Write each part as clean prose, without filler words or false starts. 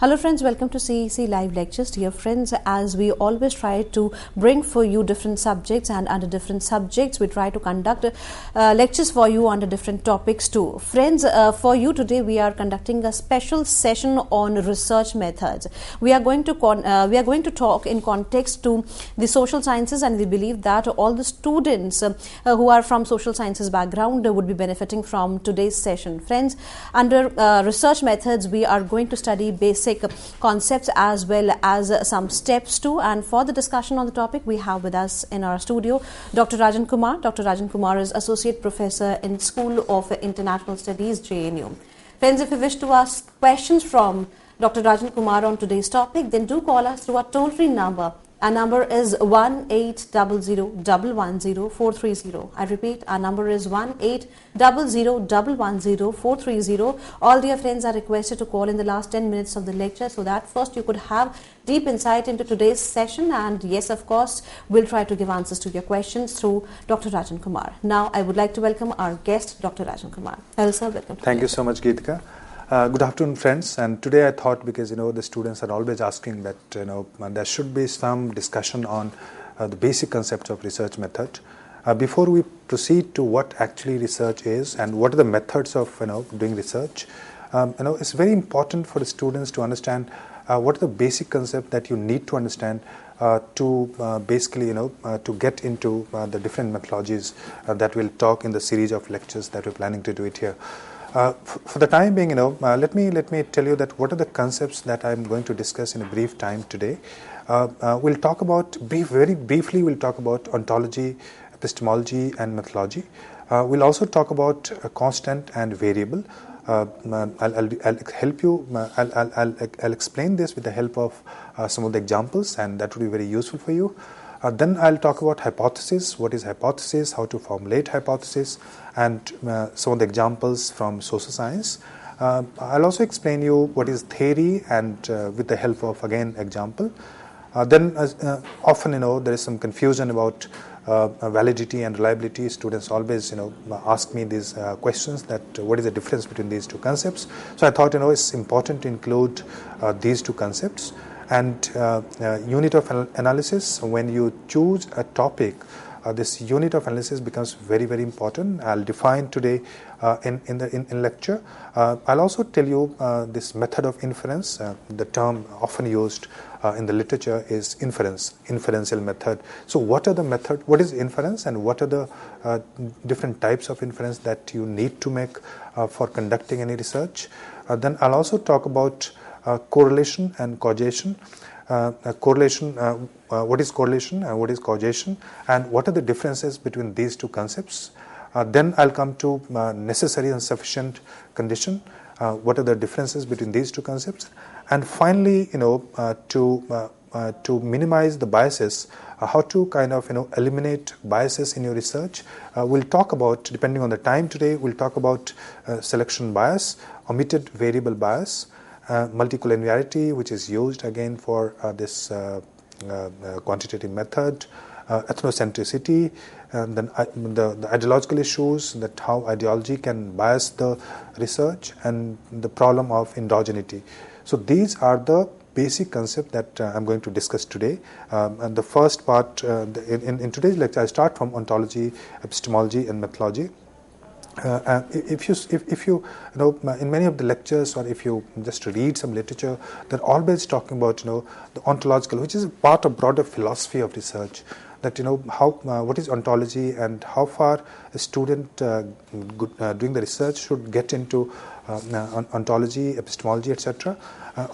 Hello friends, welcome to CEC Live Lectures. Dear friends, as we always try to bring for you different subjects, and under different subjects we try to conduct lectures for you under different topics too. Friends, for you today we are conducting a special session on research methods. We are going to talk in context to the social sciences, and we believe that all the students who are from social sciences background would be benefiting from today's session. Friends, under research methods we are going to study basic concepts as well as some steps too, and for the discussion on the topic we have with us in our studio Dr. Rajan Kumar. Dr. Rajan Kumar is Associate Professor in School of International Studies, JNU. Friends, if you wish to ask questions from Dr. Rajan Kumar on today's topic, then do call us through our toll-free number. Our number is 1-800-110-430. I repeat, our number is 1-800-110-430. All dear friends are requested to call in the last 10 minutes of the lecture, so that first you could have deep insight into today's session, and yes, of course, we'll try to give answers to your questions through Dr. Rajan Kumar. Now, I would like to welcome our guest, Dr. Rajan Kumar. Hello, sir. Welcome. Thank you so much, Geetika. Good afternoon, friends. And today I thought, because the students are always asking that there should be some discussion on the basic concepts of research method. Before we proceed to what actually research is and what are the methods of doing research, it's very important for the students to understand what are the basic concepts that you need to understand to basically to get into the different methodologies that we'll talk in the series of lectures that we're planning to do it here. For the time being, let me tell you that what are the concepts that I'm going to discuss in a brief time today. We'll talk about very briefly. We'll talk about ontology, epistemology, and mythology. We'll also talk about constant and variable. I'll help you. I'll explain this with the help of some of the examples, and that will be very useful for you. Then I'll talk about hypothesis, what is hypothesis, how to formulate hypothesis, and some of the examples from social science. I'll also explain you what is theory, and with the help of, again, example. Then often, there is some confusion about validity and reliability. Students always, ask me these questions, that what is the difference between these two concepts. So I thought, it's important to include these two concepts. And unit of analysis, when you choose a topic, this unit of analysis becomes very, very important. I'll define today in lecture. I'll also tell you this method of inference. The term often used in the literature is inferential method. So what are the method? What is inference, and what are the different types of inference that you need to make for conducting any research? Then I'll also talk about correlation and causation. Correlation, what is correlation and what is causation, and what are the differences between these two concepts. Then I'll come to necessary and sufficient condition. What are the differences between these two concepts? And finally, to minimize the biases, how to kind of eliminate biases in your research. We'll talk about, depending on the time today, we'll talk about selection bias, omitted variable bias, multicollinearity, which is used again for this quantitative method, ethnocentricity, and then the ideological issues, that how ideology can bias the research, and the problem of endogeneity. So these are the basic concepts that I'm going to discuss today. And the first part, in today's lecture, I start from ontology, epistemology, and mythology. If you in many of the lectures, or if you just read some literature, they're always talking about the ontological, which is a part of broader philosophy of research. That what is ontology, and how far a student doing the research should get into ontology, epistemology, etc.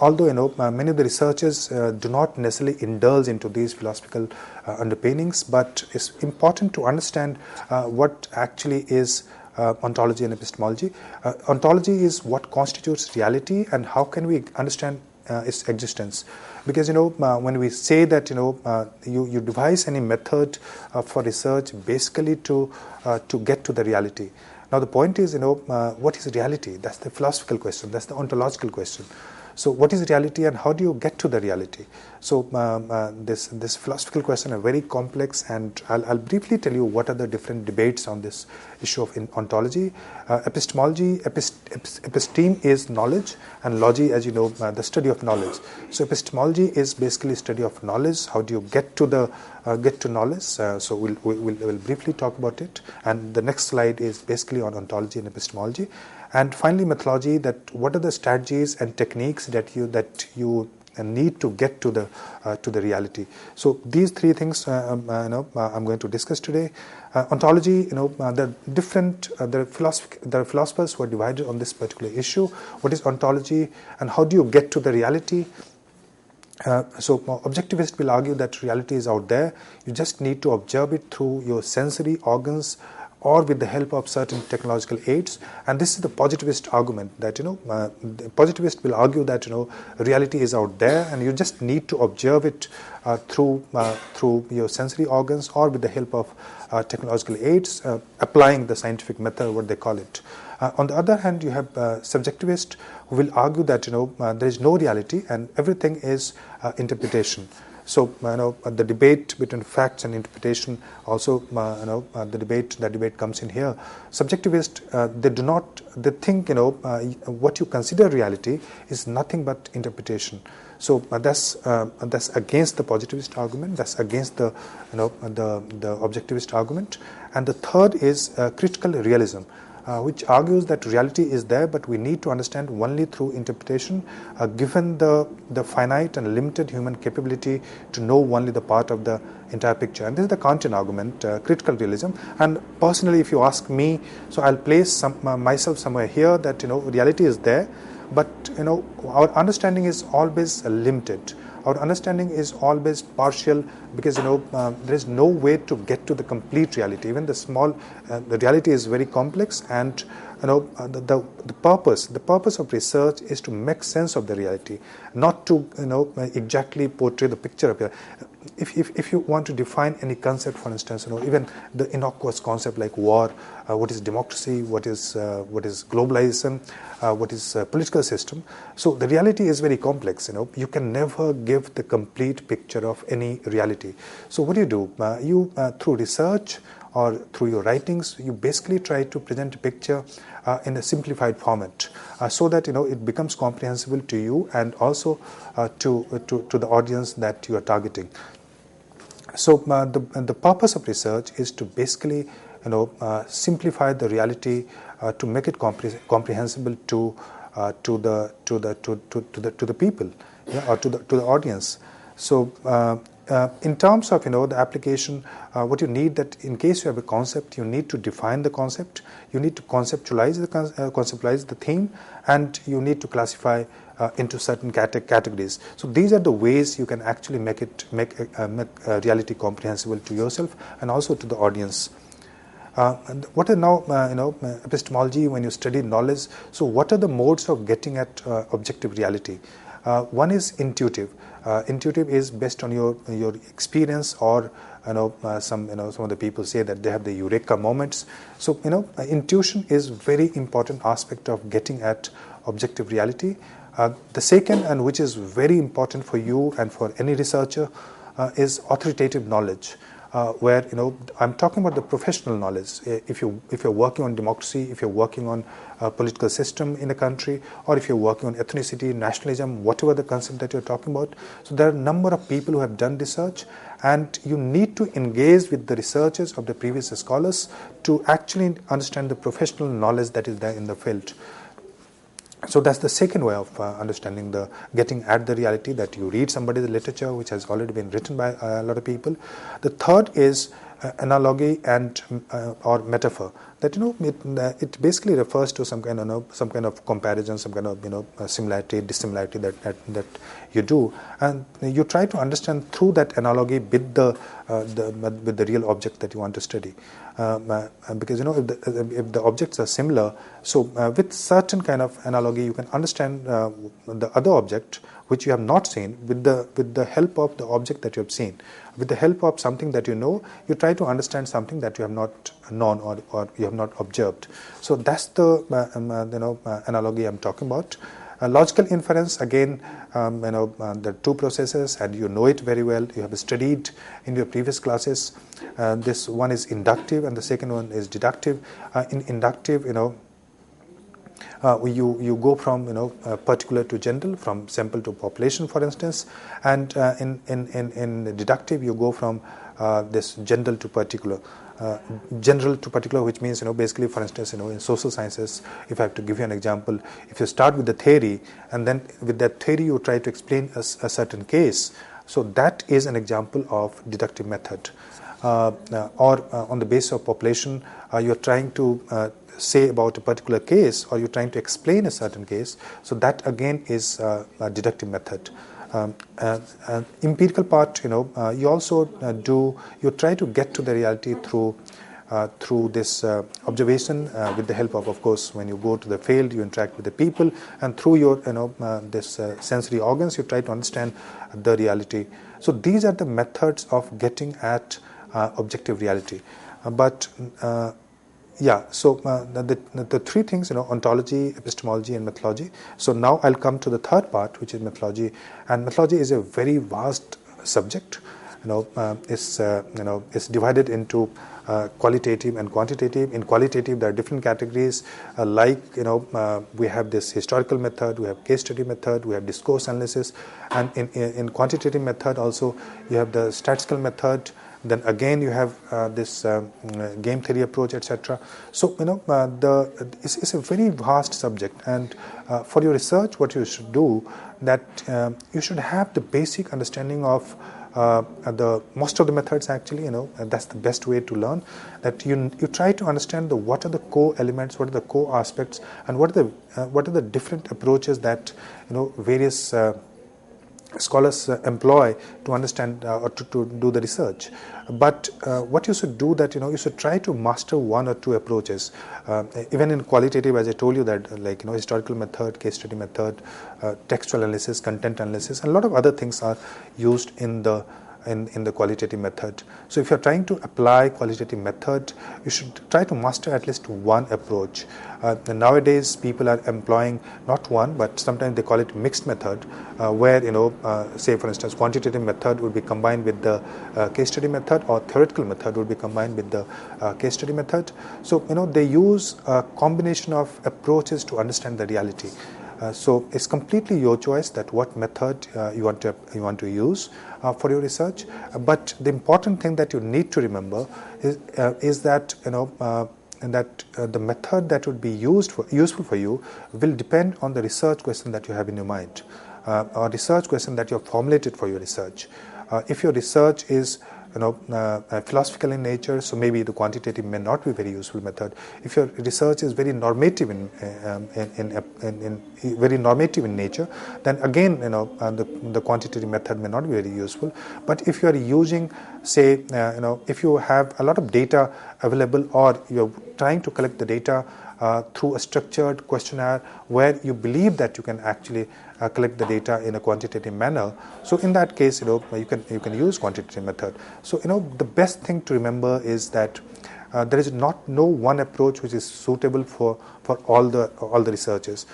Although many of the researchers do not necessarily indulge into these philosophical underpinnings, but it's important to understand what actually is ontology and epistemology. Ontology is what constitutes reality, and how can we understand its existence. Because when we say that you devise any method for research basically to get to the reality. Now the point is what is reality? That's the philosophical question. That's the ontological question. So what is reality and how do you get to the reality? So this philosophical question is very complex, and I'll briefly tell you what are the different debates on this issue of ontology. Epistemology, episteme is knowledge, and logy, as you know, the study of knowledge. So epistemology is basically study of knowledge. How do you get to knowledge? So we'll briefly talk about it. And the next slide is basically on ontology and epistemology. And finally, mythology. That what are the strategies and techniques that you need to get to the reality. So these three things I'm going to discuss today. Ontology, the philosophers were divided on this particular issue. What is ontology and how do you get to the reality? So objectivists will argue that reality is out there. You just need to observe it through your sensory organs or with the help of certain technological aids. And this is the positivist argument that, the positivist will argue that, reality is out there and you just need to observe it through your sensory organs or with the help of technological aids, applying the scientific method, what they call it. On the other hand, you have subjectivists who will argue that, there is no reality and everything is interpretation. So, the debate between facts and interpretation also, the debate comes in here. Subjectivists, they think, what you consider reality is nothing but interpretation. So that's against the positivist argument. That's against the objectivist argument. And the third is critical realism, which argues that reality is there, but we need to understand only through interpretation, given the finite and limited human capability to know only the part of the entire picture. And this is the Kantian argument, critical realism. And personally, if you ask me, so I'll place myself somewhere here that reality is there, but our understanding is always limited. Our understanding is always partial because there is no way to get to the complete reality. Even the reality is very complex, and the purpose of research is to make sense of the reality, not to exactly portray the picture of it. If you want to define any concept, for instance, even the innocuous concept like war, what is democracy, what is globalization, what is political system. So the reality is very complex. You can never give the complete picture of any reality. So what do? You through research or through your writings, you basically try to present a picture in a simplified format, so that it becomes comprehensible to you and also to the audience that you are targeting. So the purpose of research is to basically simplify the reality to make it comprehensible to the people, or to the audience. So in terms of the application, what you need, that in case you have a concept, you need to define the concept, you need to conceptualize the theme, and you need to classify into certain categories. So these are the ways you can actually make reality comprehensible to yourself and also to the audience. And what are now epistemology? When you study knowledge, so what are the modes of getting at objective reality? One is intuitive. Intuitive is based on your experience, or some of the people say that they have the eureka moments. So intuition is very important aspect of getting at objective reality. The second, and which is very important for you and for any researcher, is authoritative knowledge. Where I'm talking about the professional knowledge. If you're working on democracy, if you're working on a political system in a country, or if you're working on ethnicity, nationalism, whatever the concept that you're talking about. So there are a number of people who have done research, and you need to engage with the researchers of the previous scholars to actually understand the professional knowledge that is there in the field. So that's the second way of understanding getting at the reality, that you read somebody's literature which has already been written by a lot of people. The third is analogy and or metaphor. That it basically refers to some kind of comparison, some kind of similarity, dissimilarity that you do, and you try to understand through that analogy with the real object that you want to study. Because if the objects are similar, so with certain kind of analogy you can understand the other object which you have not seen with the help of the object that you have seen. With the help of something that you know, you try to understand something that you have not known or you have not observed. So that's the analogy I'm talking about. Logical inference, again, there are two processes, and you know it very well. You have studied in your previous classes. This one is inductive, and the second one is deductive. In inductive, you go from particular to general, from sample to population, for instance, and in deductive you go from this general to particular. Which means basically, for instance, in social sciences, if I have to give you an example, if you start with the theory and then with that theory you try to explain a certain case, so that is an example of deductive method. Or on the basis of population, you are trying to say about a particular case, or you're trying to explain a certain case, so that again is a deductive method. Empirical part, you also you try to get to the reality through this observation, with the help of course, when you go to the field, you interact with the people, and through your this sensory organs, you try to understand the reality. So these are the methods of getting at objective reality. So the three things, ontology, epistemology, and mythology. So now I'll come to the third part, which is mythology. And mythology is a very vast subject. It's divided into qualitative and quantitative. In qualitative, there are different categories, we have this historical method, we have case study method, we have discourse analysis, and in quantitative method also you have the statistical method. Then again you have this game theory approach, etc. So it's a very vast subject, and for your research, what you should do, that you should have the basic understanding of the most of the methods. Actually, that's the best way to learn. That you try to understand what are the core elements, what are the core aspects, and what are the different approaches that various scholars employ to understand or to do the research. But what you should do, that you should try to master one or two approaches. Even in qualitative, as I told you, that historical method, case study method, textual analysis, content analysis, and a lot of other things are used in the qualitative method. So if you're trying to apply qualitative method, you should try to master at least one approach. And nowadays people are employing not one, but sometimes they call it mixed method, where say for instance quantitative method would be combined with the case study method, or theoretical method would be combined with the case study method. So they use a combination of approaches to understand the reality. So it's completely your choice that what method you want to use for your research. But the important thing that you need to remember is that the method that would be useful for you will depend on the research question that you have in your mind, or research question that you have formulated for your research. If your research is philosophical in nature, so maybe the quantitative may not be very useful method. If your research is very normative in nature, then again the quantitative method may not be very useful. But if you are using, say if you have a lot of data available, or you are trying to collect the data through a structured questionnaire where you believe that you can actually collect the data in a quantitative manner, so in that case you can use quantitative method. So the best thing to remember is that there is no one approach which is suitable for all the researchers.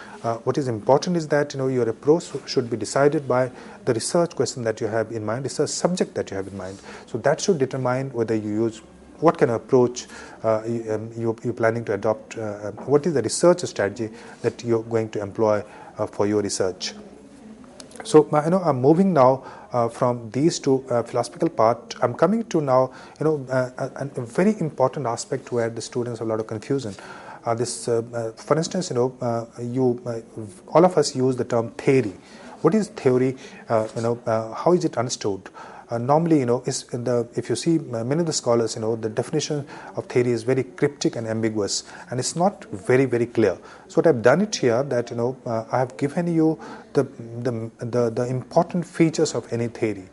What is important is that your approach should be decided by the research question that you have in mind, research subject that you have in mind. So that should determine whether you use what kind of approach you're planning to adopt, what is the research strategy that you're going to employ for your research. So I'm moving now from these two philosophical part. I'm coming to now a very important aspect where the students have a lot of confusion. For instance, all of us use the term theory. What is theory? How is it understood? Normally, if you see many of the scholars, the definition of theory is very cryptic and ambiguous, and it's not very, very clear. So what I've done it here, that I have given you the important features of any theory.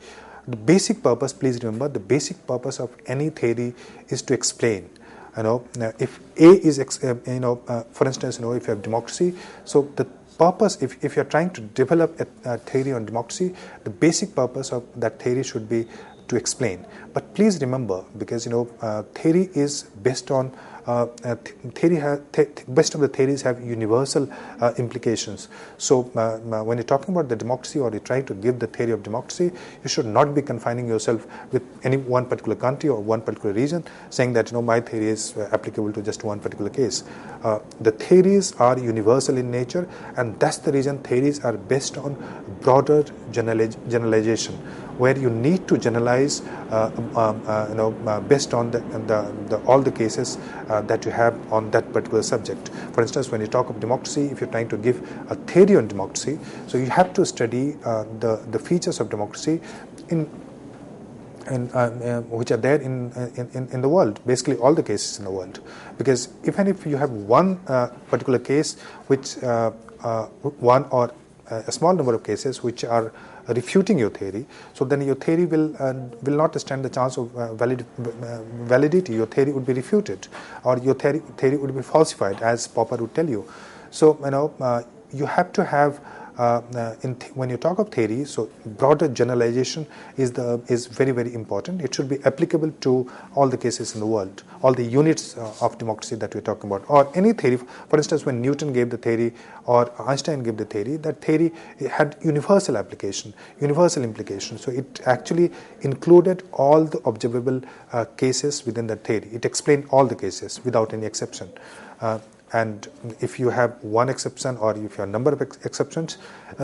The basic purpose, please remember, the basic purpose of any theory is to explain. If A is, for instance, if you have democracy, so the purpose, if you're trying to develop a theory on democracy, the basic purpose of that theory should be to explain. But please remember, because theory is based on best of the theories have universal implications. So when you're talking about the democracy, or you're trying to give the theory of democracy, you should not be confining yourself with any one particular country or one particular region, saying that my theory is applicable to just one particular case. The theories are universal in nature, and that's the reason theories are based on broader generalization, where you need to generalize based on all the cases that you have on that particular subject. For instance, when you talk of democracy, if you're trying to give a theory on democracy, so you have to study the features of democracy which are there in the world, basically all the cases in the world. Because even if you have one particular case, which one or a small number of cases which are refuting your theory, so then your theory will not stand the chance of validity. Your theory would be refuted, or your theory would be falsified, as Popper would tell you. So you have to have when you talk of theory, so broader generalization is very, very important. It should be applicable to all the cases in the world, all the units of democracy that we're talking about, or any theory. For instance, when Newton gave the theory or Einstein gave the theory, that theory had universal application, universal implication. So it actually included all the observable cases within that theory. It explained all the cases without any exception. And if you have one exception, or if you have a number of exceptions,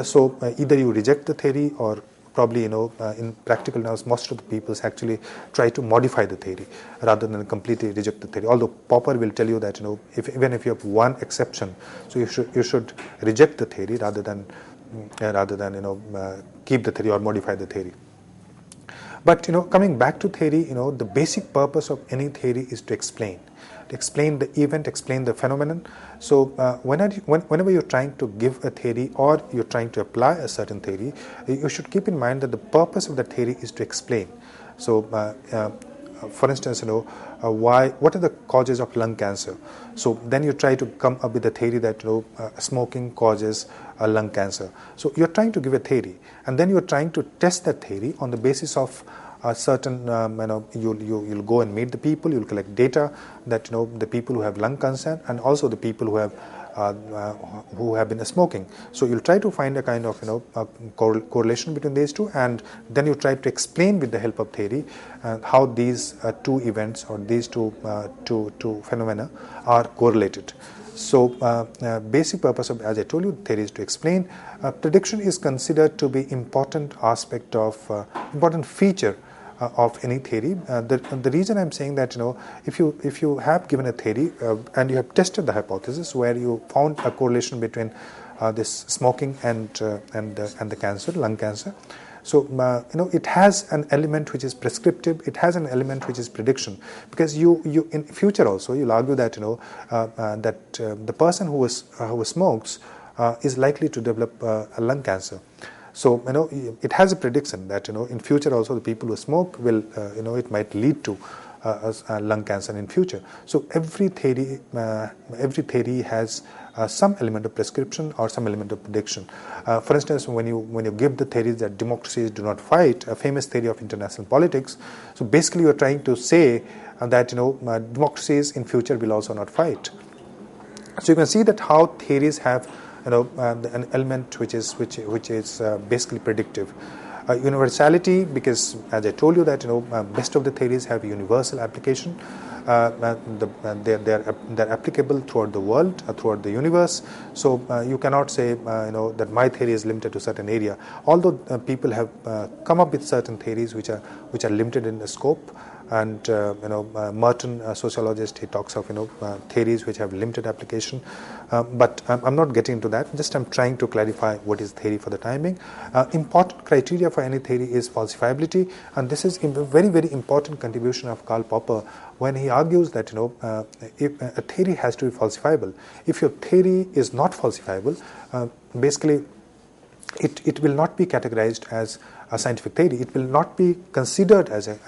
so either you reject the theory, or probably in practical terms, most of the people actually try to modify the theory rather than completely reject the theory. Although Popper will tell you that even if you have one exception, so you should reject the theory rather than keep the theory or modify the theory. But coming back to theory, the basic purpose of any theory is to explain the event, explain the phenomenon. So whenever you're trying to give a theory, or you're trying to apply a certain theory, you should keep in mind that the purpose of the theory is to explain. So for instance, what are the causes of lung cancer? So then you try to come up with a theory that smoking causes lung cancer. So you're trying to give a theory, and then you're trying to test that theory on the basis of a certain, you'll go and meet the people, you'll collect data that the people who have lung cancer, and also the people who have been smoking. So you'll try to find a kind of correlation between these two, and then you try to explain with the help of theory how these two events, or these two phenomena are correlated. So basic purpose of, as I told you, theory is to explain. Prediction is considered to be important aspect of important feature of any theory. The reason I'm saying that if you have given a theory and you have tested the hypothesis where you found a correlation between this smoking and the cancer, lung cancer. So it has an element which is prescriptive. It has an element which is prediction, because you in future also you'll argue that that the person who smokes is likely to develop a lung cancer. So it has a prediction that in future also the people who smoke will it might lead to lung cancer in future. So every theory has some element of prescription or some element of prediction. For instance, when you give the theory that democracies do not fight, a famous theory of international politics, so basically you are trying to say that democracies in future will also not fight. So you can see that how theories have an element which is basically predictive. Universality, because as I told you that best of the theories have universal application. They're applicable throughout the world, throughout the universe. So you cannot say that my theory is limited to certain area. Although people have come up with certain theories which are limited in the scope. And Merton, a sociologist, he talks of theories which have limited application, but I'm not getting into that. Just I'm trying to clarify what is theory for the time being. Important criteria for any theory is falsifiability, and this is a very, very important contribution of Karl Popper when he argues that if a theory has to be falsifiable. If your theory is not falsifiable, basically it will not be categorized as a scientific theory. It will not be considered as a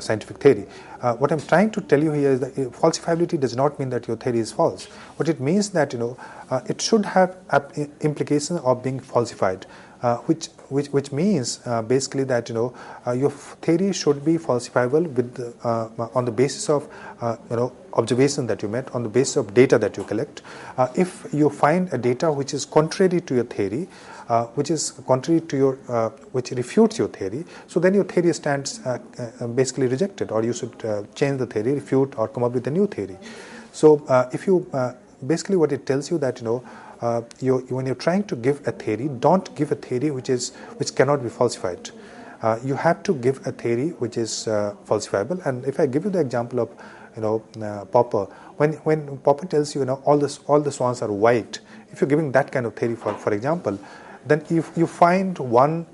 scientific theory. What I'm trying to tell you here is that falsifiability does not mean that your theory is false. What it means that it should have implication of being falsified, which which means basically that your theory should be falsifiable with on the basis of observation that you made, on the basis of data that you collect. If you find a data which is contrary to your theory, which is contrary to your which refutes your theory, so then your theory stands basically rejected, or you should change the theory, refute, or come up with a new theory. So if you basically what it tells you that when you're trying to give a theory, don't give a theory which cannot be falsified. You have to give a theory which is falsifiable. And if I give you the example of Popper, when Popper tells you all the swans are white, if you're giving that kind of theory, for example, then if you find one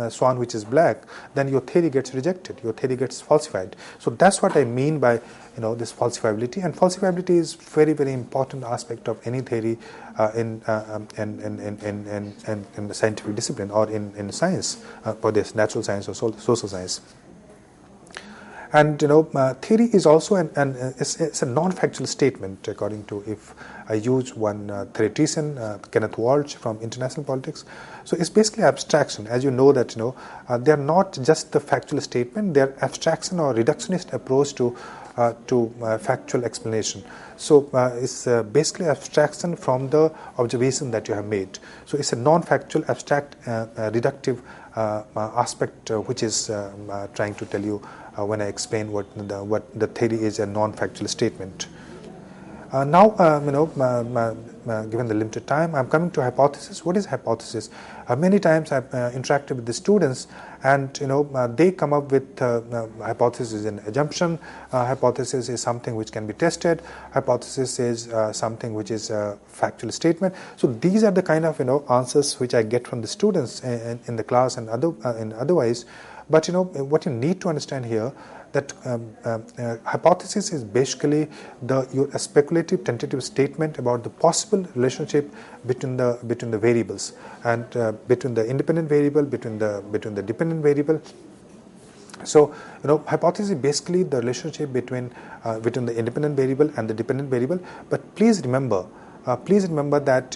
swan which is black, then your theory gets rejected, your theory gets falsified. So that's what I mean by this falsifiability. And falsifiability is very, very important aspect of any theory in the scientific discipline, or in science, for this natural science or social science. And theory is also it's a non-factual statement, according to, if I use one theoretician, Kenneth Walsh from International Politics. So it's basically abstraction. As you know that they are not just the factual statement; they are abstraction or reductionist approach to factual explanation. So it's basically abstraction from the observation that you have made. So it's a non-factual, abstract, reductive aspect which is trying to tell you when I explain what the theory is, a non-factual statement. Now, given the limited time, I'm coming to hypothesis. What is hypothesis? Many times I've interacted with the students, and they come up with hypothesis is an assumption. Hypothesis is something which can be tested. Hypothesis is something which is a factual statement. So these are the kind of answers which I get from the students in the class and otherwise. But what you need to understand here, that hypothesis is basically a speculative, tentative statement about the possible relationship between the variables, and between the independent variable, between the dependent variable. So hypothesis is basically the relationship between the independent variable and the dependent variable. But please remember that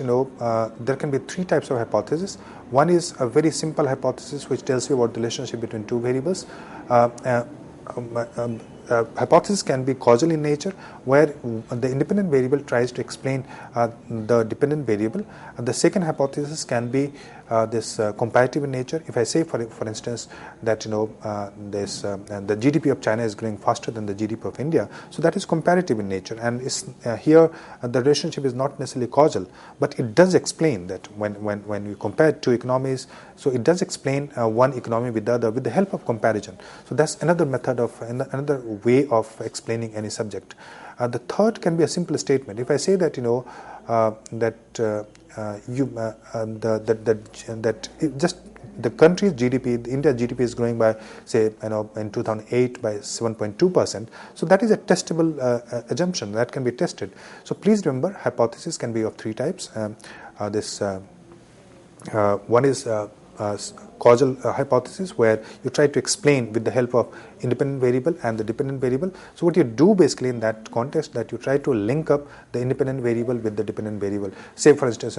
there can be three types of hypothesis. One is a very simple hypothesis which tells you about the relationship between two variables. Hypothesis can be causal in nature, where the independent variable tries to explain the dependent variable. The second hypothesis can be this comparative in nature. If I say, for instance, that the GDP of China is growing faster than the GDP of India, so that is comparative in nature, and here the relationship is not necessarily causal, but it does explain that when you compare two economies, so it does explain one economy with the other with the help of comparison. So that's another method of another way of explaining any subject. The third can be a simple statement. If I say that just the country's GDP, India's GDP is growing by, say, in 2008 by 7.2%. So that is a testable assumption that can be tested. So please remember, hypothesis can be of three types. One is causal hypothesis, where you try to explain with the help of independent variable and the dependent variable. So what you do basically in that context, that you try to link up the independent variable with the dependent variable. Say, for instance,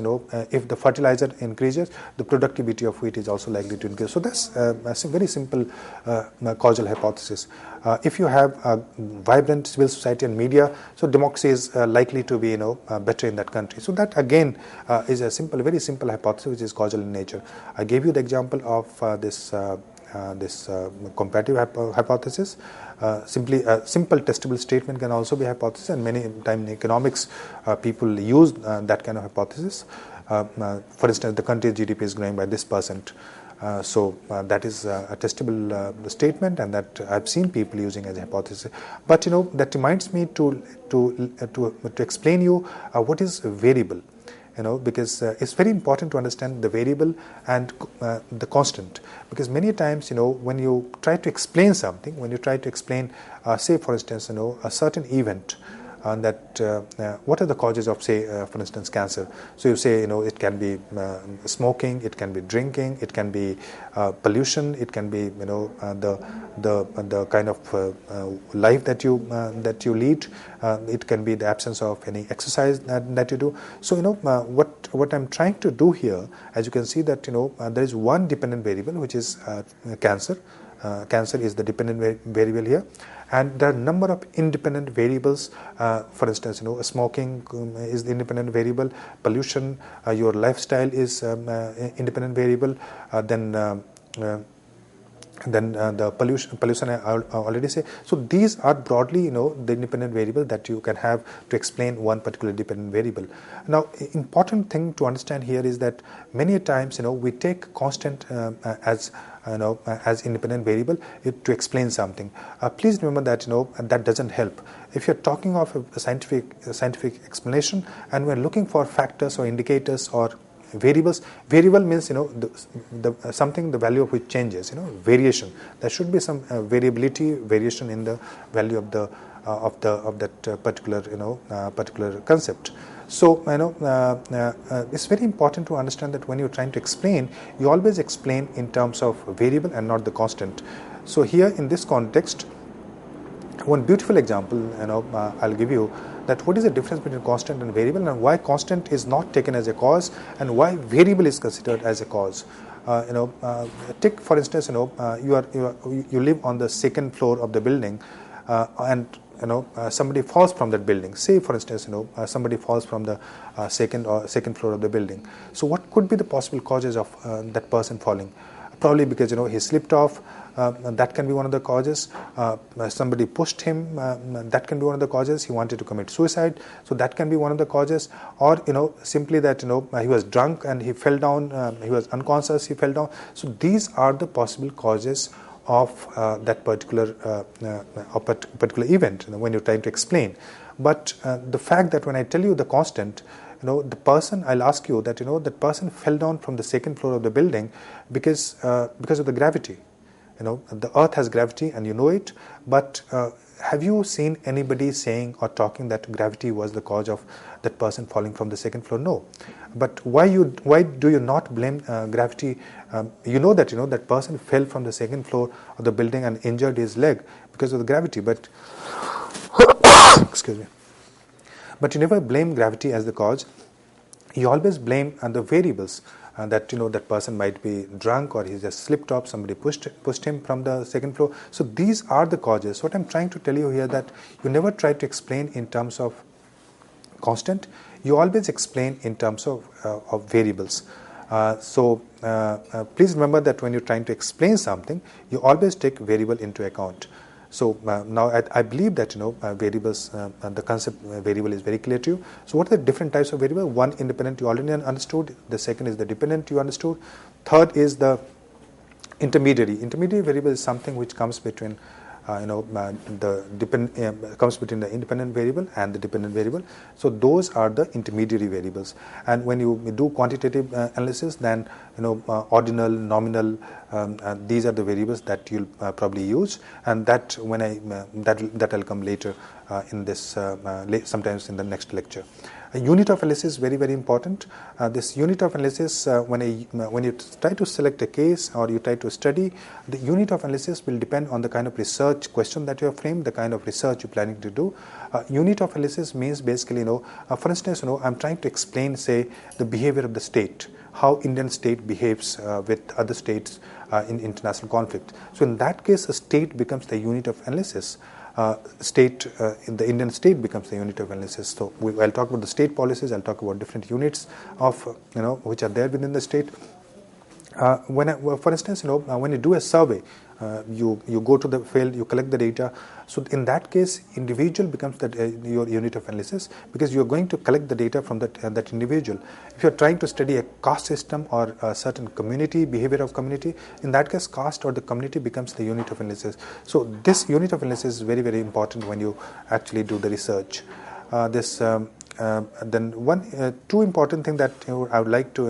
if the fertilizer increases, the productivity of wheat is also likely to increase. So that's a very simple causal hypothesis. If you have a vibrant civil society and media, so democracy is likely to be better in that country. So that again is a very simple hypothesis which is causal in nature. I gave you the example of this comparative hypothesis. Simply a simple testable statement can also be hypothesis, and many times in economics people use that kind of hypothesis. For instance, the country's GDP is growing by this percent. So that is a testable statement, and that I've seen people using as a hypothesis. But that reminds me to explain you what is variable. Because it's very important to understand the variable and the constant. Because many times, when you try to explain something, when you try to explain, say, for instance, a certain event, what are the causes of, say, for instance, cancer. So you say, it can be smoking, it can be drinking, it can be pollution, it can be the kind of life that you lead, it can be the absence of any exercise that you do. So what I'm trying to do here, as you can see that there is one dependent variable, which is cancer. Cancer is the dependent variable here, and there are a number of independent variables. For instance, smoking is the independent variable, pollution, your lifestyle is independent variable, then the pollution I already say. So these are broadly the independent variable that you can have to explain one particular dependent variable. Now, important thing to understand here is that many times we take constant as independent variable to explain something. Please remember that that doesn't help. If you're talking of a scientific explanation and we're looking for factors or indicators or variables, variable means something the value of which changes, variation. There should be some variation in the value of that particular concept. So it's very important to understand that when you're trying to explain, you always explain in terms of variable and not the constant. So here in this context, one beautiful example I'll give you, that what is the difference between constant and variable, and why constant is not taken as a cause and why variable is considered as a cause. Take for instance, you live on the second floor of the building, and somebody falls from that building. Say for instance, somebody falls from the second floor of the building. So what could be the possible causes of that person falling? Probably because he slipped off. That can be one of the causes. Somebody pushed him. That can be one of the causes. He wanted to commit suicide, so that can be one of the causes. Or simply that he was drunk and he fell down. He was unconscious. He fell down. So these are the possible causes of that particular event when you're trying to explain. But the fact that when I tell you the constant, the person, I'll ask you that that person fell down from the second floor of the building because of the gravity. The earth has gravity and you know it, but have you seen anybody saying or talking that gravity was the cause of that person falling from the second floor? No. But why do you not blame gravity? That person fell from the second floor of the building and injured his leg because of the gravity, but excuse me. But you never blame gravity as the cause. You always blame the variables. That that person might be drunk, or he just slipped off, somebody pushed him from the second floor. So these are the causes. What I'm trying to tell you here, that you never try to explain in terms of constant, you always explain in terms of variables. Please remember that when you're trying to explain something, you always take variable into account. So now I believe that variables, the concept variable is very clear to you. So what are the different types of variable? One, independent, you already understood. The second is the dependent, you understood. Third is the intermediary. Intermediary variable is something which comes between comes between the independent variable and the dependent variable. So those are the intermediary variables. And when you do quantitative analysis, then ordinal, nominal, these are the variables that you'll probably use, and that when that'll come later in this sometimes in the next lecture. A unit of analysis is very, very important. This unit of analysis, when you try to select a case or you try to study, the unit of analysis will depend on the kind of research question that you have framed, the kind of research you're planning to do. Unit of analysis means basically, for instance, I'm trying to explain, say, the behavior of the state, how Indian state behaves with other states in international conflict. So in that case, a state becomes the unit of analysis. In the Indian state becomes the unit of analysis. So I'll talk about the state policies. I'll talk about different units of which are there within the state. For instance, when you do a survey, you go to the field, you collect the data. So in that case, individual becomes your unit of analysis, because you are going to collect the data from that individual. If you are trying to study a caste system or a certain community, behavior of community, in that case, caste or the community becomes the unit of analysis. So this unit of analysis is very, very important when you actually do the research. Then two important thing that I would like to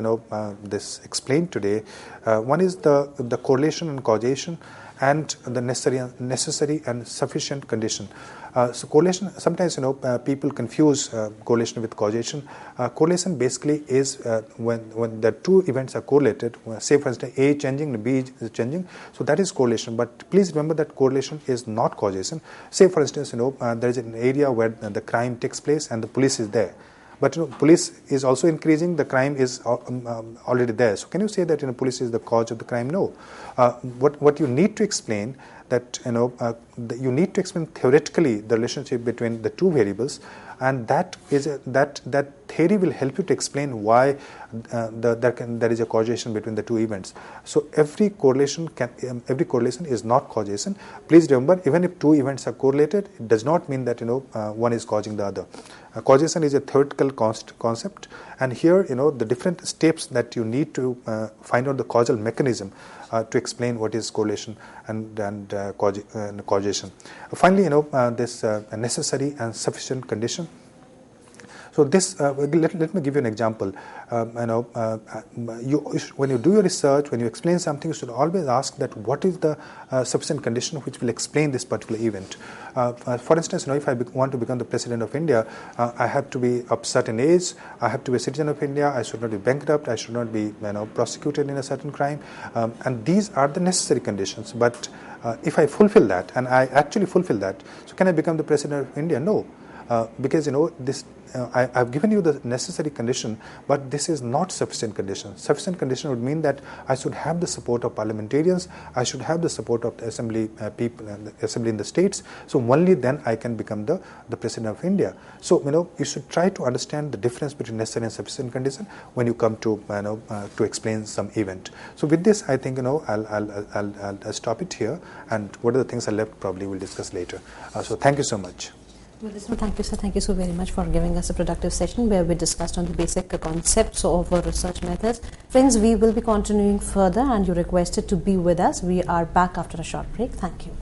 explain today. One is the correlation and causation, and the necessary and sufficient condition. So correlation, sometimes people confuse correlation with causation. Correlation basically is when the two events are correlated, say for instance A changing and B is changing, so that is correlation. But please remember that correlation is not causation. Say for instance there is an area where the crime takes place and the police is there. But police is also increasing, the crime is already there. So can you say that police is the cause of the crime? No. What you need to explain that you need to explain theoretically the relationship between the two variables, and that theory will help you to explain why there is a causation between the two events. So every correlation is not causation. Please remember, even if two events are correlated, it does not mean that one is causing the other. Causation is a theoretical concept, and here the different steps that you need to find out the causal mechanism to explain what is correlation and causation. Finally, this necessary and sufficient condition. So this, let me give you an example. When you do your research, when you explain something, you should always ask that what is the sufficient condition which will explain this particular event. For instance, if I want to become the President of India, I have to be of certain age, I have to be a citizen of India, I should not be bankrupt, I should not be prosecuted in a certain crime, and these are the necessary conditions. But if I fulfill that, and I actually fulfill that, so can I become the President of India? No. Because this I've given you the necessary condition, but this is not sufficient condition. Sufficient condition would mean that I should have the support of parliamentarians, I should have the support of the assembly people and the assembly in the states. So only then I can become the President of India. So you should try to understand the difference between necessary and sufficient condition when you come to to explain some event. So with this, I think I'll stop it here, and what are the things are left probably we'll discuss later. So thank you so much. Well, thank you, sir. Thank you so very much for giving us a productive session where we discussed on the basic concepts of research methods. Friends, we will be continuing further, and you're requested to be with us. We are back after a short break. Thank you.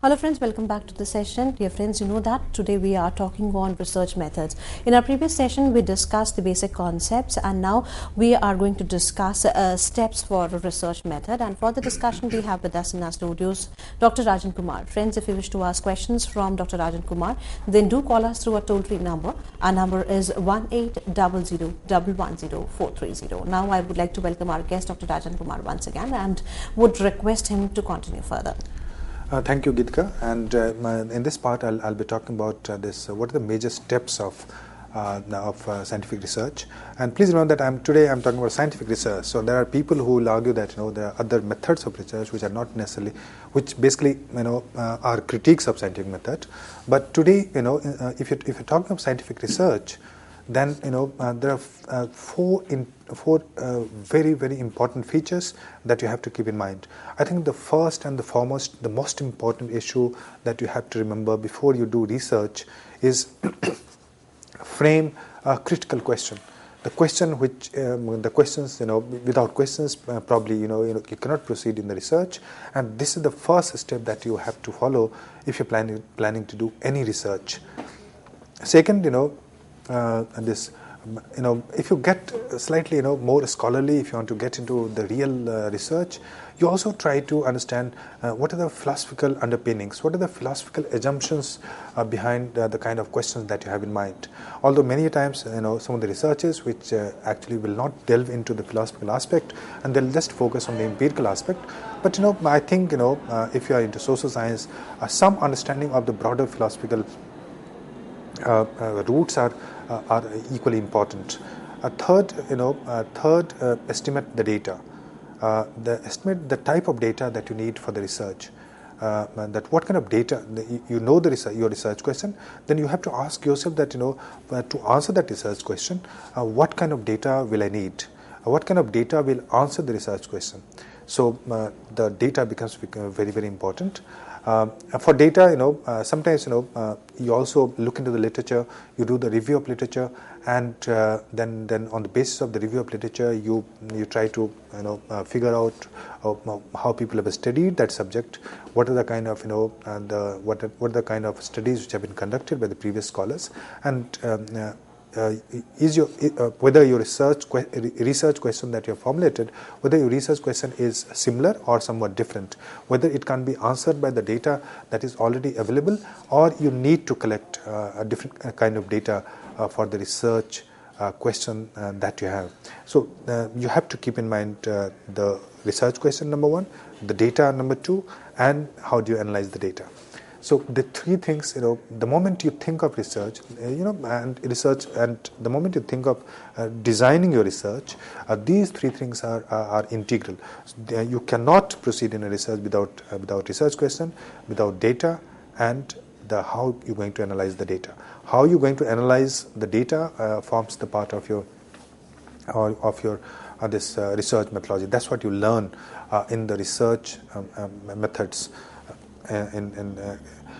Hello friends, welcome back to the session. Dear friends, you know that today we are talking on research methods. In our previous session, we discussed the basic concepts, and now we are going to discuss steps for a research method. And for the discussion, we have with us in our studios Dr. Rajan Kumar. Friends, if you wish to ask questions from Dr. Rajan Kumar, then do call us through our toll-free number. Our number is 1800-110-430. Now, I would like to welcome our guest, Dr. Rajan Kumar, once again, and would request him to continue further. Thank you, Gitka. And in this part, I'll be talking about this. What are the major steps of scientific research? And please remember that today I'm talking about scientific research. So there are people who will argue that there are other methods of research which are not necessarily, which basically are critiques of scientific method. But today, if you're talking of scientific research, then there are four very, very important features that you have to keep in mind. I think the first and the foremost, the most important issue that you have to remember before you do research is frame a critical question. The question which the questions without questions probably you cannot proceed in the research, and this is the first step that you have to follow if you're planning to do any research. Second, this, if you get slightly, more scholarly, if you want to get into the real research, you also try to understand what are the philosophical underpinnings, what are the philosophical assumptions behind the kind of questions that you have in mind. Although many times, some of the researchers which actually will not delve into the philosophical aspect and they'll just focus on the empirical aspect. But I think if you are into social science, some understanding of the broader philosophical roots are equally important. Third, estimate the data. Estimate the type of data that you need for the research. That what kind of data, your research question, then you have to ask yourself that to answer that research question, what kind of data will I need? What kind of data will answer the research question? So the data becomes very, very important. For data, sometimes you also look into the literature, you do the review of literature, and then on the basis of the review of literature, you try to figure out how people have studied that subject, what are the kind of what are the kind of studies which have been conducted by the previous scholars, and whether your research question that you have formulated, whether your research question is similar or somewhat different, whether it can be answered by the data that is already available, or you need to collect a different kind of data for the research question that you have. So you have to keep in mind the research question number one, the data number two, and how do you analyze the data. So the three things, the moment you think of research, and the moment you think of designing your research, these three things are integral. So, you cannot proceed in a research without research question, without data, and how you're going to analyze the data. How you're going to analyze the data forms the part of your this research methodology. That's what you learn in the research methods.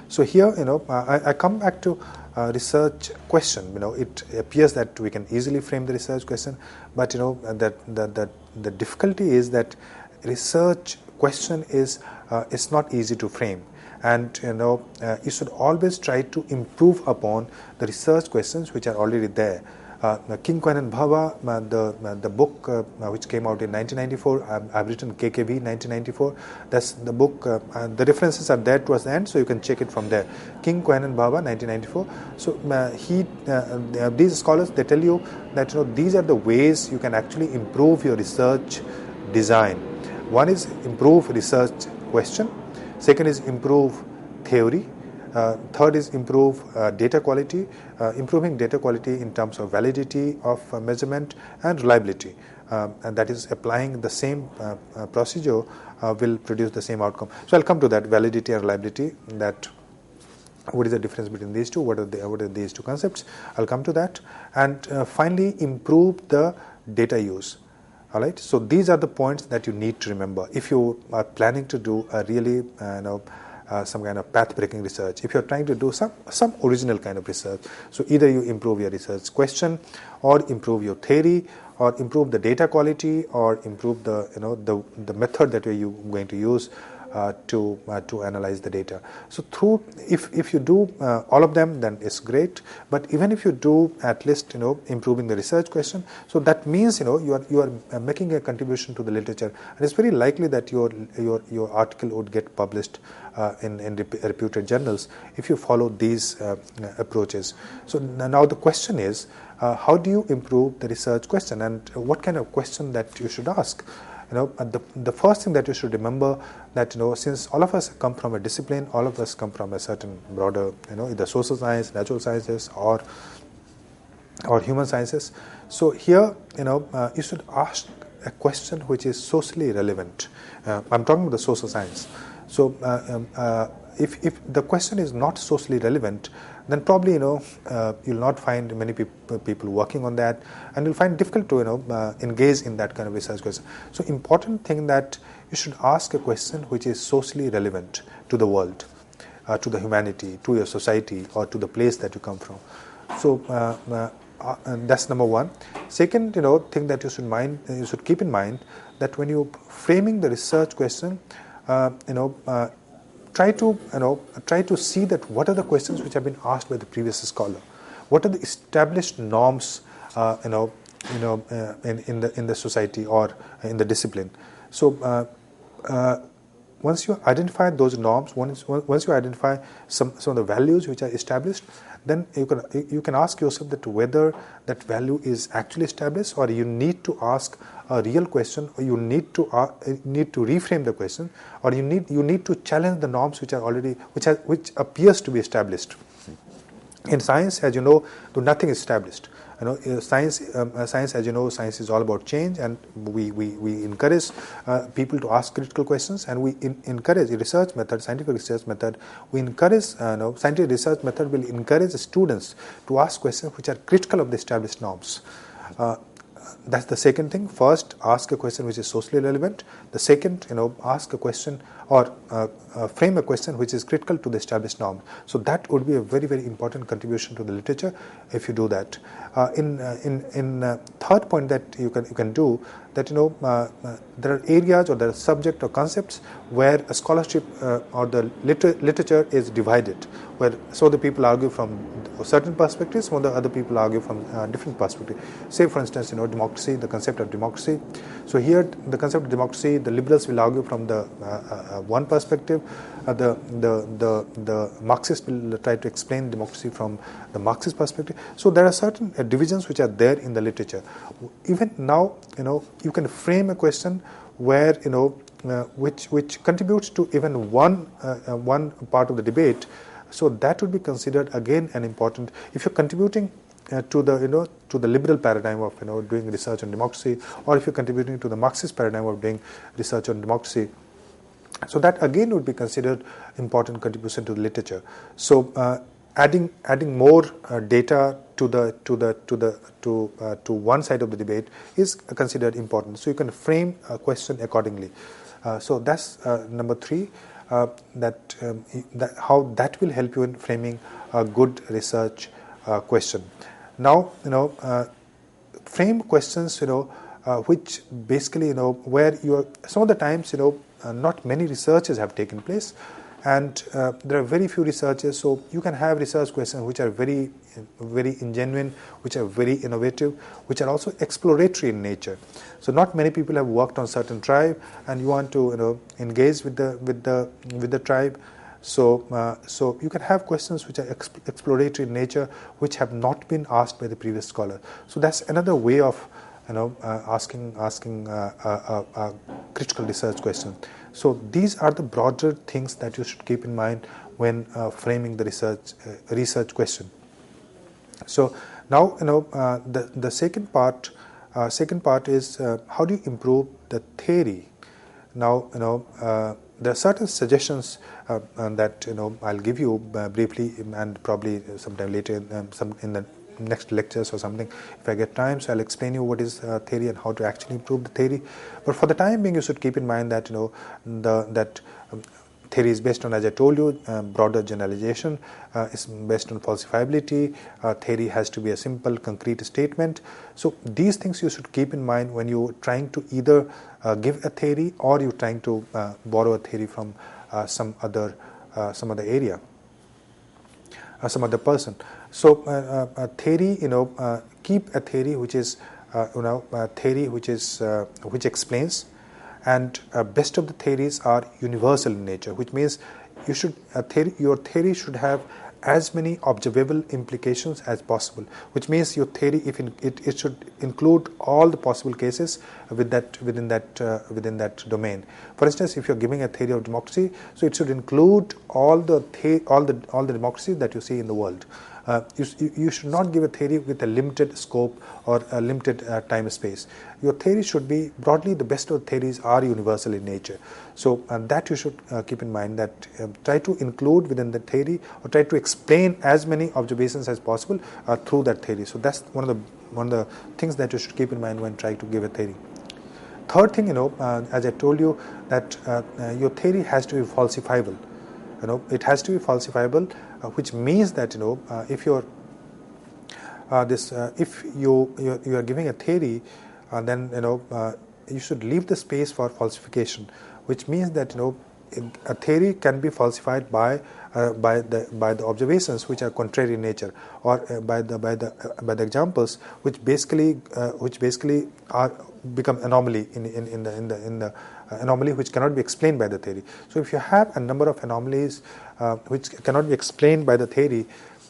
So here, I come back to research question. It appears that we can easily frame the research question, but that the difficulty is that research question is not easy to frame, and you should always try to improve upon the research questions which are already there. King, Queen and Bhava, the book which came out in 1994, I've written KKV 1994. That's the book. The references are there towards the end, so you can check it from there. King, Queen and Bhava 1994. So these scholars, they tell you that these are the ways you can actually improve your research design. One is improve research question. Second is improve theory. Third is improve data quality, improving data quality in terms of validity of measurement and reliability. And that is applying the same procedure will produce the same outcome. So I'll come to that, validity and reliability, that what is the difference between these two, what are these two concepts. I'll come to that. And finally, improve the data use. All right. So these are the points that you need to remember if you are planning to do a really some kind of path-breaking research. If you're trying to do some original kind of research, so either you improve your research question, or improve your theory, or improve the data quality, or improve the method that you're going to use to analyze the data. So if you do all of them, then it's great. But even if you do at least improving the research question, so that means you are making a contribution to the literature, and it's very likely that your article would get published in reputed journals if you follow these approaches. So now the question is, how do you improve the research question, and what kind of question that you should ask? The first thing that you should remember that since all of us come from a discipline, all of us come from a certain broader either social science, natural sciences, or human sciences. So here you should ask a question which is socially relevant. I'm talking about the social science. So if the question is not socially relevant, then probably you'll not find many people working on that, and you'll find it difficult to engage in that kind of research question. So important thing that you should ask a question which is socially relevant to the world, to the humanity, to your society, or to the place that you come from. So and that's number one. Second, thing that you should keep in mind that when you're framing the research question, try to see that what are the questions which have been asked by the previous scholar. what are the established norms, in the society or in the discipline. So once you identify those norms, once you identify some of the values which are established, then you can ask yourself that whether that value is actually established, or you need to ask a real question, or you need to reframe the question, or you need to challenge the norms which are already which appears to be established. In science, as you know, nothing is established. Science, as you know, science is all about change, and we encourage people to ask critical questions, and we encourage scientific research method. We encourage, scientific research method will encourage students to ask questions which are critical of the established norms. That's the second thing. First, ask a question which is socially relevant. The second, ask a question or frame a question which is critical to the established norm. So that would be a very, very important contribution to the literature if you do that. In third point that you can do that, there are areas or there are subject or concepts where a scholarship or the literature is divided, where so the people argue from certain perspectives, while the other people argue from different perspectives. Say, for instance, democracy, the concept of democracy. So here, the concept of democracy, the liberals will argue from the one perspective. The Marxists will try to explain democracy from the Marxist perspective. So there are certain divisions which are there in the literature. Even now, you can frame a question where which contributes to even one part of the debate. So that would be considered again an important. If you're contributing to the liberal paradigm of doing research on democracy, or if you're contributing to the Marxist paradigm of doing research on democracy, so that again would be considered important contribution to the literature. So adding more data to one side of the debate is considered important. So you can frame a question accordingly. So that's number 3. That how that will help you in framing a good research question. Now, frame questions, which basically, where some of the times, not many researches have taken place, and there are very few researches. So you can have research questions which are very, very ingenuine, which are very innovative, which are also exploratory in nature. So not many people have worked on certain tribe, and you want to engage with the tribe. So you can have questions which are exploratory in nature, which have not been asked by the previous scholar. So that's another way of asking a critical research question. So these are the broader things that you should keep in mind when framing the research question. So now the second part is how do you improve the theory. Now there are certain suggestions that I'll give you briefly, and probably sometime later in the next lectures or something, if I get time. So I'll explain you what is theory and how to actually improve the theory. But for the time being, you should keep in mind that theory is based on, as I told you, broader generalization. It's based on falsifiability. Theory has to be a simple, concrete statement. So these things you should keep in mind when you're trying to either give a theory, or you're trying to borrow a theory from some other area, some other person. So a theory, keep a theory which is, a theory which explains, and best of the theories are universal in nature, which means your theory should have as many observable implications as possible, which means your theory, if it should include all the possible cases within that domain. For instance, if you're giving a theory of democracy, so it should include all the democracies that you see in the world. You should not give a theory with a limited scope or a limited time space. Your theory should be broadly, the best of theories are universal in nature. So that you should keep in mind, that try to include within the theory, or try to explain as many observations as possible through that theory. So that's one of the things that you should keep in mind when trying to give a theory. Third thing, as I told you, that your theory has to be falsifiable. It has to be falsifiable, which means that if you're if you are giving a theory, then you should leave the space for falsification, which means that a theory can be falsified by the observations which are contrary in nature, or by the examples which basically are become anomaly in the anomaly which cannot be explained by the theory. So if you have a number of anomalies which cannot be explained by the theory,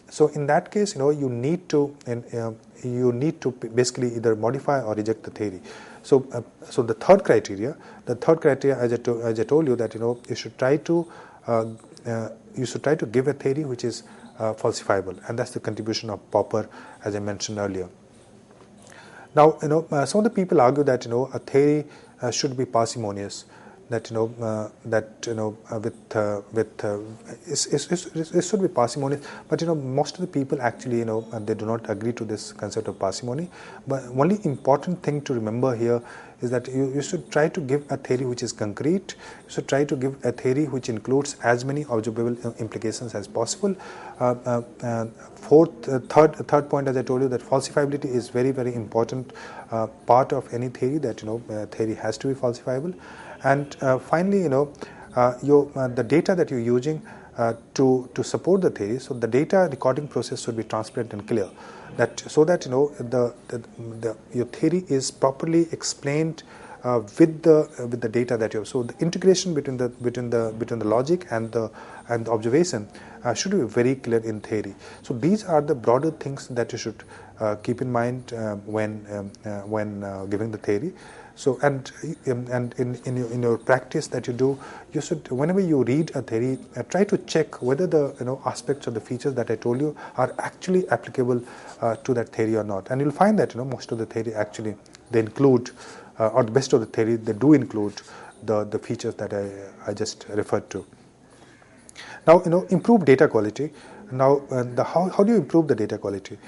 so in that case, you need to basically either modify or reject the theory. So the third criteria, as I told you, that you should try to give a theory which is falsifiable, and that's the contribution of Popper, as I mentioned earlier. Now, some of the people argue that a theory should be parsimonious, that it should be parsimonious, but most of the people actually they do not agree to this concept of parsimony. But only important thing to remember here is that you should try to give a theory which is concrete. You should try to give a theory which includes as many observable implications as possible. Third point, as I told you, that falsifiability is very, very important part of any theory, that a theory has to be falsifiable. And finally, the data that you're using to support the theory, so the data recording process should be transparent and clear, so that your theory is properly explained with the data that you have. So the integration between the logic and the observation should be very clear in theory. So these are the broader things that you should keep in mind when giving the theory. So and in your practice that you do, you should, whenever you read a theory, try to check whether the aspects or the features that I told you are actually applicable to that theory or not. And you'll find that most of the theory actually they include, or the best of the theory they do include the features that I just referred to. Now improve data quality. Now how do you improve the data quality?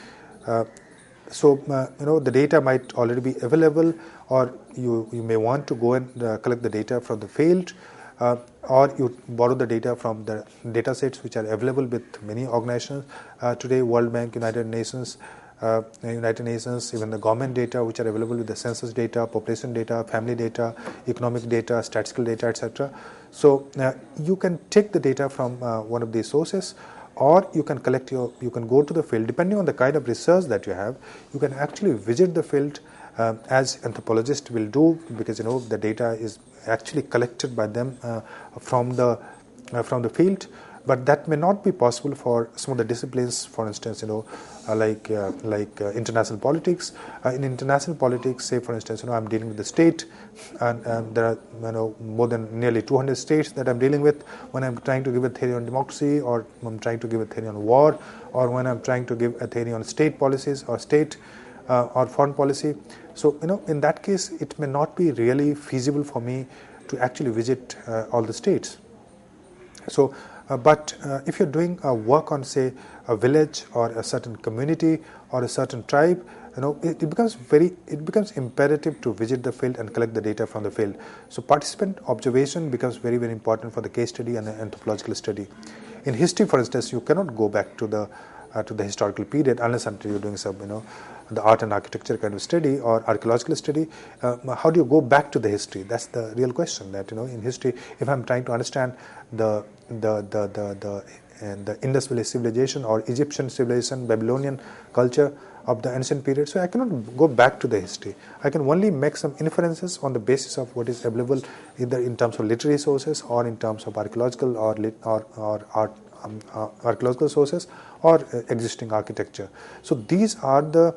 So the data might already be available, or you may want to go and collect the data from the field, or you borrow the data from the data sets which are available with many organizations today, World Bank, United Nations, even the government data which are available with the census data, population data, family data, economic data, statistical data, etc. So you can take the data from one of these sources, or you can go to the field. Depending on the kind of research that you have, you can actually visit the field, as anthropologists will do, because the data is actually collected by them from the field. But that may not be possible for some of the disciplines. For instance, like international politics. In international politics, say for instance, I'm dealing with the state, and there are more than nearly 200 states that I'm dealing with. When I'm trying to give a theory on democracy, or I'm trying to give a theory on war, or when I'm trying to give a theory on state policies or state or foreign policy. So in that case, it may not be really feasible for me to actually visit all the states. So. But if you're doing work on, say, a village or a certain community or a certain tribe, it becomes imperative to visit the field and collect the data from the field. So participant observation becomes very, very important for the case study and the anthropological study. In history, for instance, you cannot go back to the historical period unless until you're doing some the art and architecture kind of study or archaeological study. How do you go back to the history? That's the real question. That in history, if I'm trying to understand the Indus Valley civilization or Egyptian civilization, Babylonian culture of the ancient period, so I cannot go back to the history. I can only make some inferences on the basis of what is available, either in terms of literary sources or in terms of archaeological or archaeological sources or existing architecture. So these are the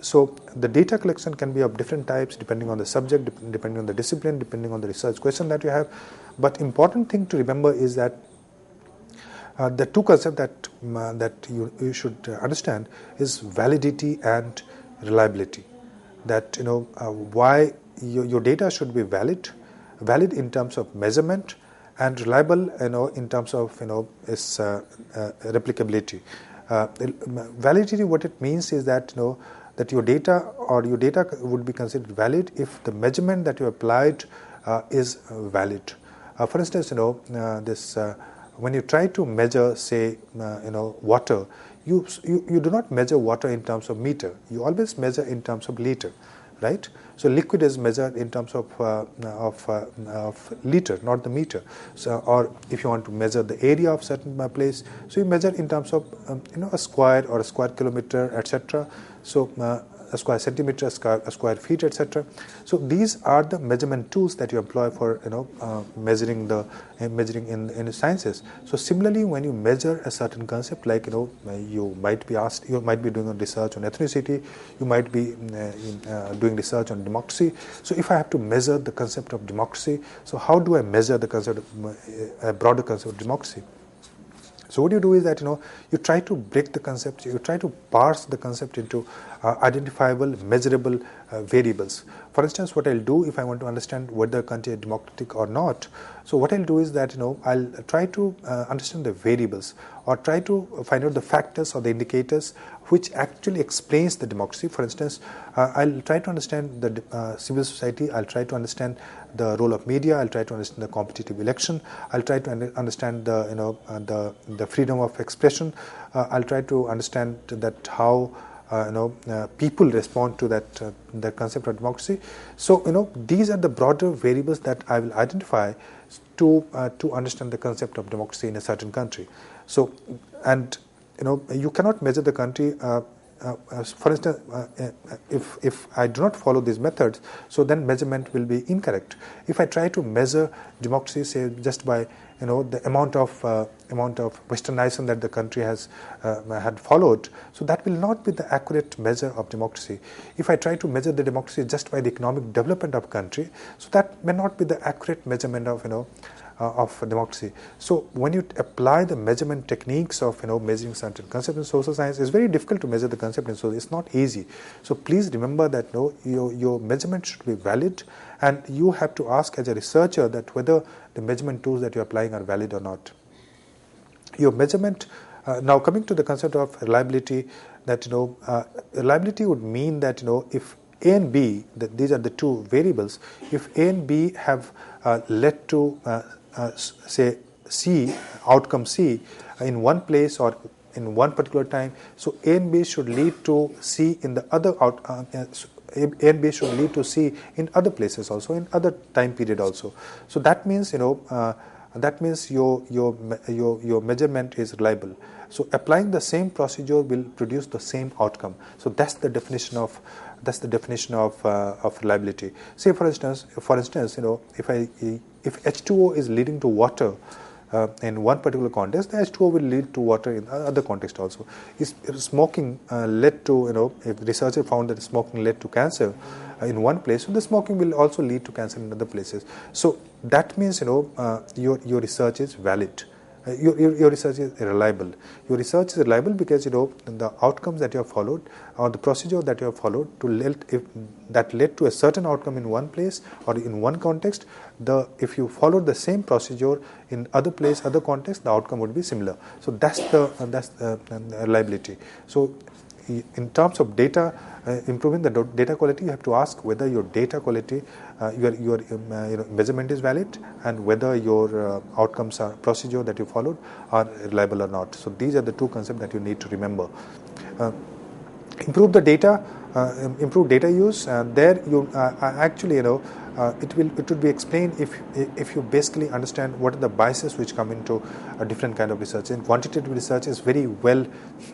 so the data collection can be of different types depending on the subject, depending on the discipline, depending on the research question that you have. But important thing to remember is that the two concepts that you should understand is validity and reliability. That why your data should be valid in terms of measurement, and reliable in terms of its replicability. Validity, what it means is that that your data would be considered valid if the measurement that you applied is valid. For instance, when you try to measure, say, water, you do not measure water in terms of meter. You always measure in terms of liter, right? So liquid is measured in terms of liter, not the meter. So, or if you want to measure the area of certain place, so you measure in terms of a square or a square kilometer, etc. So a square centimeter, a square feet, etc. So these are the measurement tools that you employ for measuring in sciences. So similarly, when you measure a certain concept, like you might be asked, you might be doing a research on ethnicity, you might be doing research on democracy. So if I have to measure the concept of democracy, so how do I measure the concept of a broader concept of democracy? So what you do is that you try to break the concept, you try to parse the concept into identifiable, measurable variables. For instance, what I'll do if I want to understand whether a country is democratic or not, so what I'll do is that I'll try to understand the variables, or try to find out the factors or the indicators which actually explains the democracy. For instance, I'll try to understand the civil society, I'll try to understand the role of media, I'll try to understand the competitive election, I'll try to understand the freedom of expression, I'll try to understand that how people respond to that the concept of democracy. So these are the broader variables that I will identify to understand the concept of democracy in a certain country. So, and you cannot measure the country. For instance, if I do not follow these methods, so then measurement will be incorrect. If I try to measure democracy, say just by the amount of westernization that the country has had followed, so that will not be the accurate measure of democracy. If I try to measure the democracy just by the economic development of country, so that may not be the accurate measurement of democracy. So when you apply the measurement techniques of measuring certain concepts in social science, it's very difficult to measure the concept in social. It's not easy. So please remember that your measurement should be valid, and you have to ask as a researcher that whether the measurement tools that you're applying are valid or not. Your measurement, now coming to the concept of reliability, that reliability would mean that if A and B, these are the two variables, if A and B have led to say C, outcome C, in one place or in one particular time, so A and B should lead to C in the other A and B should lead to C in other places also, in other time period also. So that means your measurement is reliable. So applying the same procedure will produce the same outcome. So that's the definition of reliability. Say for instance, if H2O is leading to water in one particular context, the H2O will lead to water in other context also. If smoking led to if researcher found that smoking led to cancer in one place, so the smoking will also lead to cancer in other places. So that means your research is valid. Your research is reliable. Your research is reliable because the outcomes that you have followed, or the procedure that you have followed that led to a certain outcome in one place or in one context, if you follow the same procedure in other place, other context, the outcome would be similar. So that's the reliability. So in terms of data, improving the data quality, you have to ask whether your data quality, your measurement is valid, and whether your outcomes are procedure that you followed are reliable or not. So these are the two concepts that you need to remember. Improve the data, improve data use. There you actually it would be explained if you basically understand what are the biases which come into a different kind of research. In quantitative research, is very well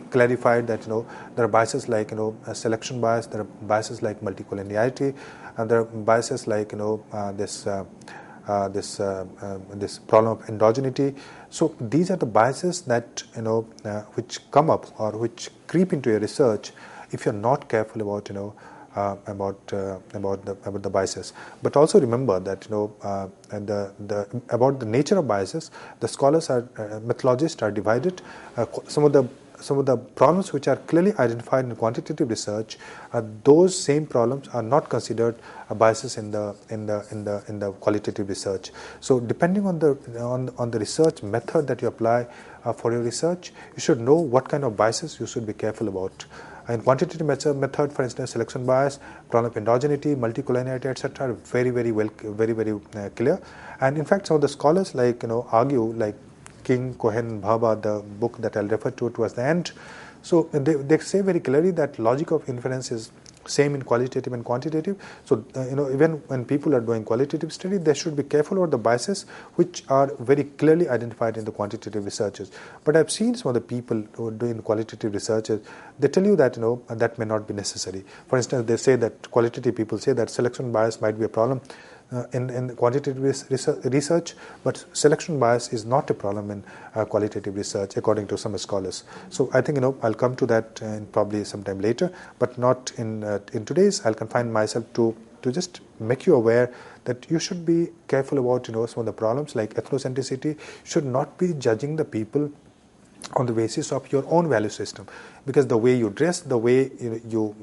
clarified that there are biases like selection bias, there are biases like multicollinearity, and there are biases like this problem of endogeneity. So these are the biases that which come up or which creep into your research if you're not careful about about the biases. But also remember that about the nature of biases, the scholars are methodologists are divided. Some of the problems which are clearly identified in quantitative research, those same problems are not considered biases in the qualitative research. So depending on the research method that you apply for your research, you should know what kind of biases you should be careful about. In quantitative method, for instance, selection bias, problem of endogeneity, multicollinearity, etc., are very clear. And in fact, some of the scholars argue, like King, Cohen, Bhabha, the book that I'll refer to towards the end. So they say very clearly that logic of inference is Same in qualitative and quantitative. So, even when people are doing qualitative study, they should be careful about the biases which are very clearly identified in the quantitative researches. But I've seen some of the people who are doing qualitative researches, they tell you that, that may not be necessary. For instance, they say that qualitative people say that selection bias might be a problem in quantitative research, but selection bias is not a problem in qualitative research, according to some scholars. So I think I'll come to that in probably sometime later, but not in today's. I'll confine myself to just make you aware that you should be careful about some of the problems like ethnocentricity. You should not be judging the people on the basis of your own value system, because the way you dress, the way you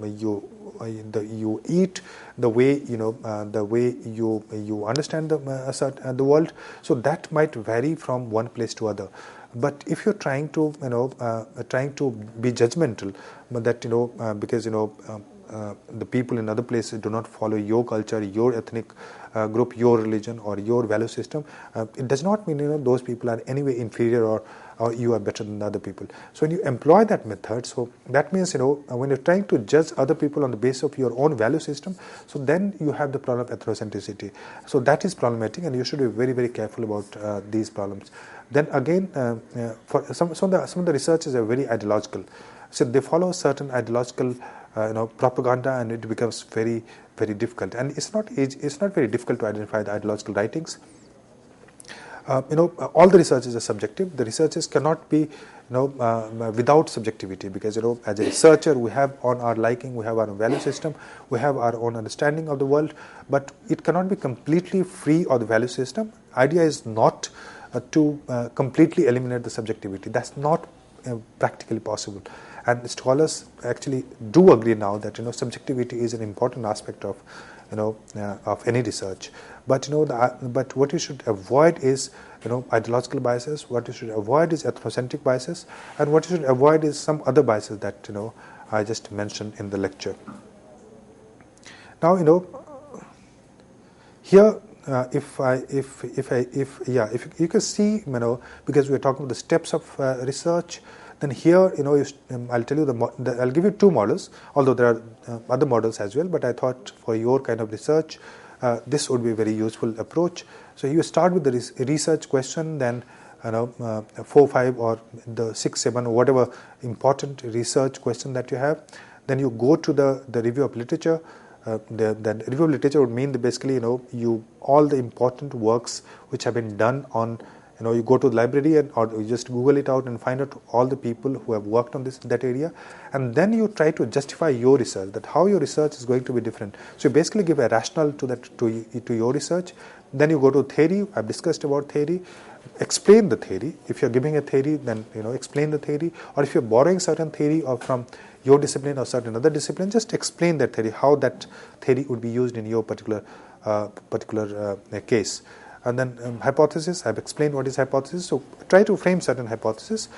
eat, the way you understand the world, so that might vary from one place to other. But if you're trying to be judgmental, but that because the people in other places do not follow your culture, your ethnic group, your religion, or your value system, it does not mean those people are anyway inferior or you are better than the other people. So when you employ that method, so that means when you're trying to judge other people on the basis of your own value system, so then you have the problem of ethnocentricity. So that is problematic, and you should be very, very careful about these problems. Then again, for some of the researchers are very ideological. So they follow certain ideological propaganda, and it becomes very, very difficult. And it's not very difficult to identify the ideological writings. All the researches are subjective. The researches cannot be without subjectivity, because as a researcher we have on our liking, we have our own value system, we have our own understanding of the world, but it cannot be completely free of the value system. Idea is not to completely eliminate the subjectivity. That's not practically possible. And scholars actually do agree now that subjectivity is an important aspect of of any research. But but what you should avoid is ideological biases. What you should avoid is ethnocentric biases, and what you should avoid is some other biases that I just mentioned in the lecture. Now here. If you can see, because we are talking about the steps of research, then here I'll tell you I'll give you two models, although there are other models as well. But I thought for your kind of research, this would be a very useful approach. So you start with the research question, then 4, 5, or the 6, 7, or whatever important research question that you have. Then you go to the review of literature. The review of literature would mean that basically all the important works which have been done on you go to the library or you just Google it out and find out all the people who have worked on that area, and then you try to justify your research, that how your research is going to be different. So you basically give a rationale to your research. Then you go to theory. I've discussed about theory. Explain the theory. If you're giving a theory, then explain the theory. Or if you're borrowing certain theory or from your discipline or certain other discipline, just explain that theory, how that theory would be used in your particular case. And then hypothesis, I've explained what is hypothesis. So try to frame certain hypothesis.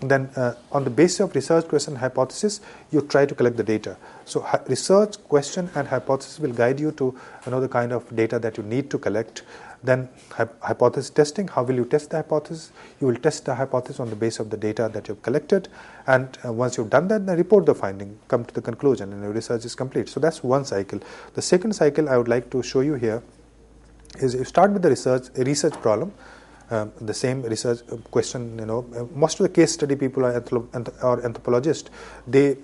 Then on the basis of research question hypothesis, you try to collect the data. So research question and hypothesis will guide you to the kind of data that you need to collect. Then hypothesis testing, how will you test the hypothesis? You will test the hypothesis on the basis of the data that you've collected, and once you've done that, then report the finding, come to the conclusion, and your research is complete. So that's one cycle. The second cycle I would like to show you here is you start with the research problem, the same research question. Most of the case study people or anthropologists, they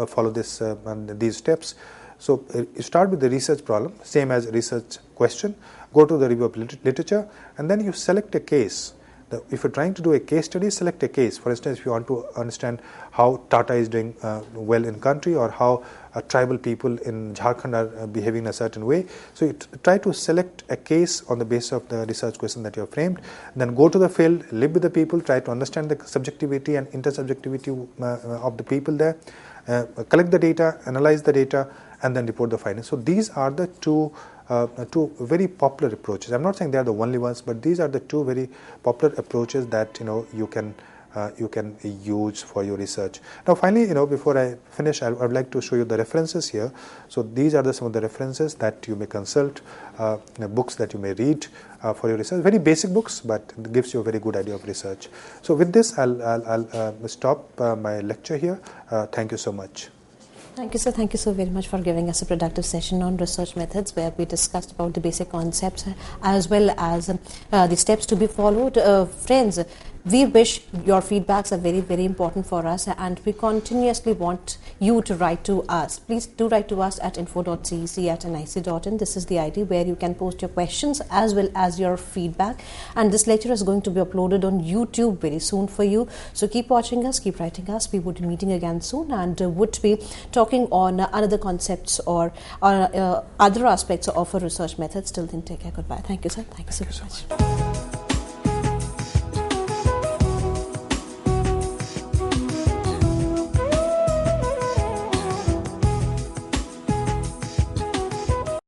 follow these steps. So you start with the research problem, same as research question, go to the review of literature, and then you select a case. If you're trying to do a case study, select a case. For instance, if you want to understand how Tata is doing well in country, or how tribal people in Jharkhand are behaving in a certain way. So you try to select a case on the basis of the research question that you have framed. Then go to the field, live with the people, try to understand the subjectivity and intersubjectivity of the people there. Collect the data, analyze the data, and then report the findings. So these are the two very popular approaches. I'm not saying they are the only ones, but these are the two very popular approaches that you can use for your research. Now, finally, before I finish, I would like to show you the references here. So these are some of the references that you may consult, books that you may read for your research. Very basic books, but it gives you a very good idea of research. So with this, I'll stop my lecture here. Thank you so much. Thank you, sir. Thank you so very much for giving us a productive session on research methods, where we discussed about the basic concepts as well as the steps to be followed. Friends, we wish your feedbacks are very, very important for us, and we continuously want you to write to us. Please do write to us at info.cec@nic.in. This is the ID where you can post your questions as well as your feedback. And this lecture is going to be uploaded on YouTube very soon for you. So keep watching us, keep writing us. We would be meeting again soon and would be talking on other concepts or other aspects of our research methods. Till then, take care. Goodbye. Thank you, sir. Thank you so much.